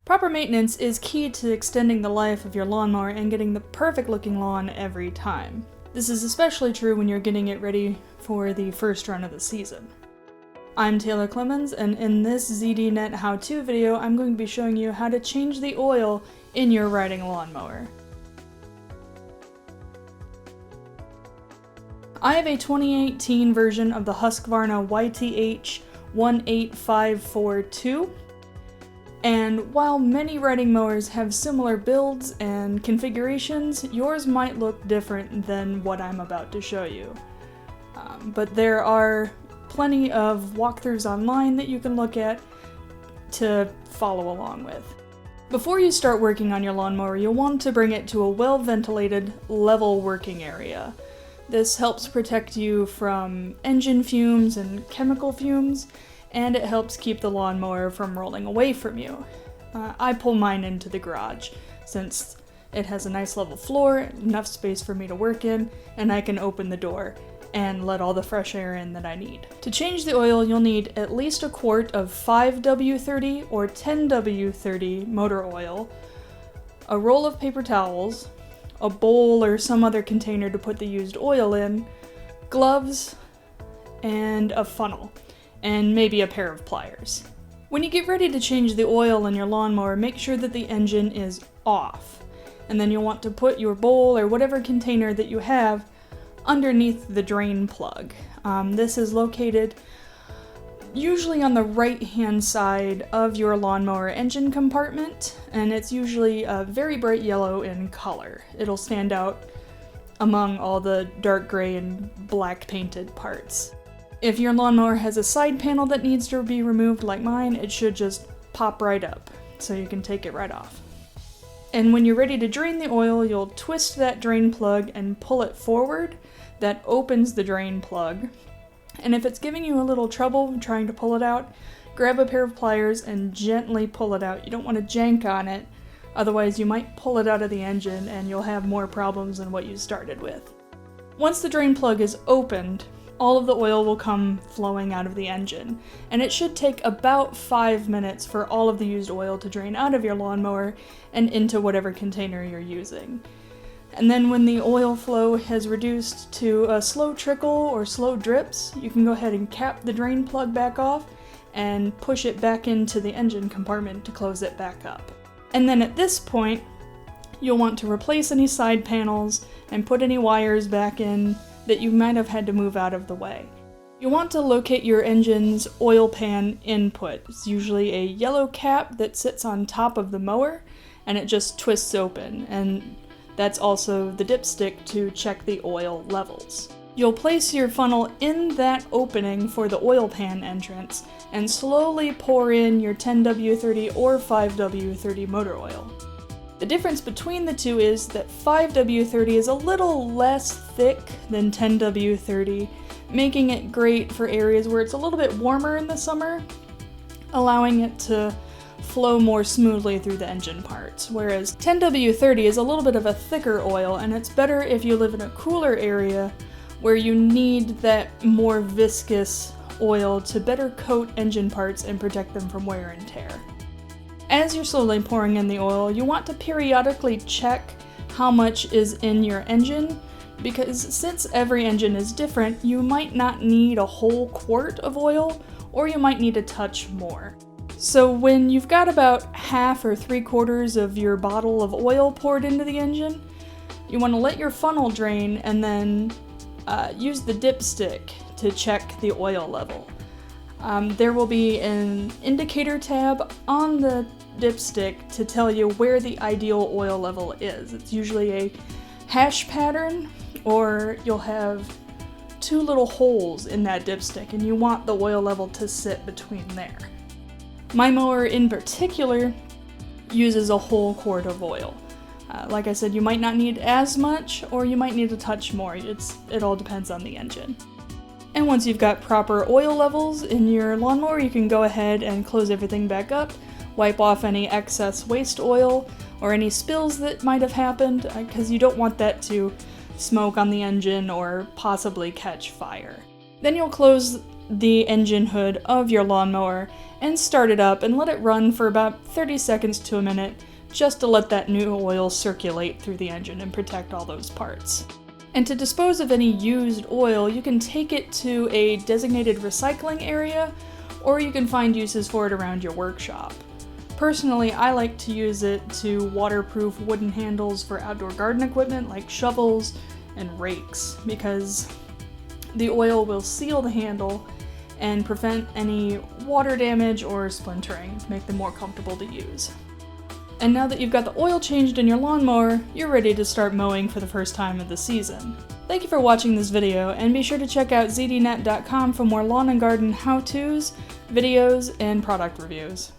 Proper maintenance is key to extending the life of your lawnmower and getting the perfect looking lawn every time. This is especially true when you're getting it ready for the first run of the season. I'm Taylor Clemens, and in this ZDNet how-to video, I'm going to be showing you how to change the oil in your riding lawnmower. I have a 2018 version of the Husqvarna YTH18542, and while many riding mowers have similar builds and configurations, yours might look different than what I'm about to show you. But there are plenty of walkthroughs online that you can look at to follow along with. Before you start working on your lawnmower, you'll want to bring it to a well-ventilated, level working area. This helps protect you from engine fumes and chemical fumes, and it helps keep the lawnmower from rolling away from you. I pull mine into the garage, since it has a nice level floor, enough space for me to work in, and I can open the door and let all the fresh air in that I need. To change the oil, you'll need at least a quart of 5W30 or 10W30 motor oil, a roll of paper towels, a bowl or some other container to put the used oil in, gloves, and a funnel, and maybe a pair of pliers. When you get ready to change the oil in your lawnmower, make sure that the engine is off, and then you'll want to put your bowl or whatever container that you have underneath the drain plug. This is located usually on the right-hand side of your lawnmower engine compartment, and it's usually very bright yellow in color. It'll stand out among all the dark gray and black painted parts. If your lawnmower has a side panel that needs to be removed like mine, it should just pop right up, so you can take it right off. And when you're ready to drain the oil, you'll twist that drain plug and pull it forward. That opens the drain plug. And if it's giving you a little trouble trying to pull it out, grab a pair of pliers and gently pull it out. You don't want to jank on it, otherwise you might pull it out of the engine and you'll have more problems than what you started with. Once the drain plug is opened, all of the oil will come flowing out of the engine, and it should take about 5 minutes for all of the used oil to drain out of your lawnmower and into whatever container you're using. And then when the oil flow has reduced to a slow trickle or slow drips, you can go ahead and cap the drain plug back off and push it back into the engine compartment to close it back up. And then at this point, you'll want to replace any side panels and put any wires back in that you might have had to move out of the way. You want to locate your engine's oil pan input. It's usually a yellow cap that sits on top of the mower, and it just twists open, and that's also the dipstick to check the oil levels. You'll place your funnel in that opening for the oil pan entrance and slowly pour in your 10W30 or 5W30 motor oil. The difference between the two is that 5W30 is a little less thick than 10W30, making it great for areas where it's a little bit warmer in the summer, allowing it to flow more smoothly through the engine parts, whereas 10W30 is a little bit of a thicker oil, and it's better if you live in a cooler area where you need that more viscous oil to better coat engine parts and protect them from wear and tear. As you're slowly pouring in the oil, you want to periodically check how much is in your engine, because since every engine is different, you might not need a whole quart of oil, or you might need a touch more. So when you've got about half or 3/4 of your bottle of oil poured into the engine, you want to let your funnel drain and then use the dipstick to check the oil level. There will be an indicator tab on the dipstick to tell you where the ideal oil level is. It's usually a hash pattern, or you'll have 2 little holes in that dipstick, and you want the oil level to sit between there. My mower in particular uses a whole quart of oil. Like I said, you might not need as much, or you might need a touch more. It all depends on the engine. And once you've got proper oil levels in your lawnmower, you can go ahead and close everything back up, wipe off any excess waste oil or any spills that might have happened, because you don't want that to smoke on the engine or possibly catch fire. Then you'll close the engine hood of your lawnmower and start it up and let it run for about 30 seconds to a minute just to let that new oil circulate through the engine and protect all those parts. And to dispose of any used oil, you can take it to a designated recycling area, or you can find uses for it around your workshop. Personally, I like to use it to waterproof wooden handles for outdoor garden equipment like shovels and rakes, because the oil will seal the handle and prevent any water damage or splintering to make them more comfortable to use. And now that you've got the oil changed in your lawnmower, you're ready to start mowing for the first time of the season. Thank you for watching this video, and be sure to check out zdnet.com for more lawn and garden how-tos, videos, and product reviews.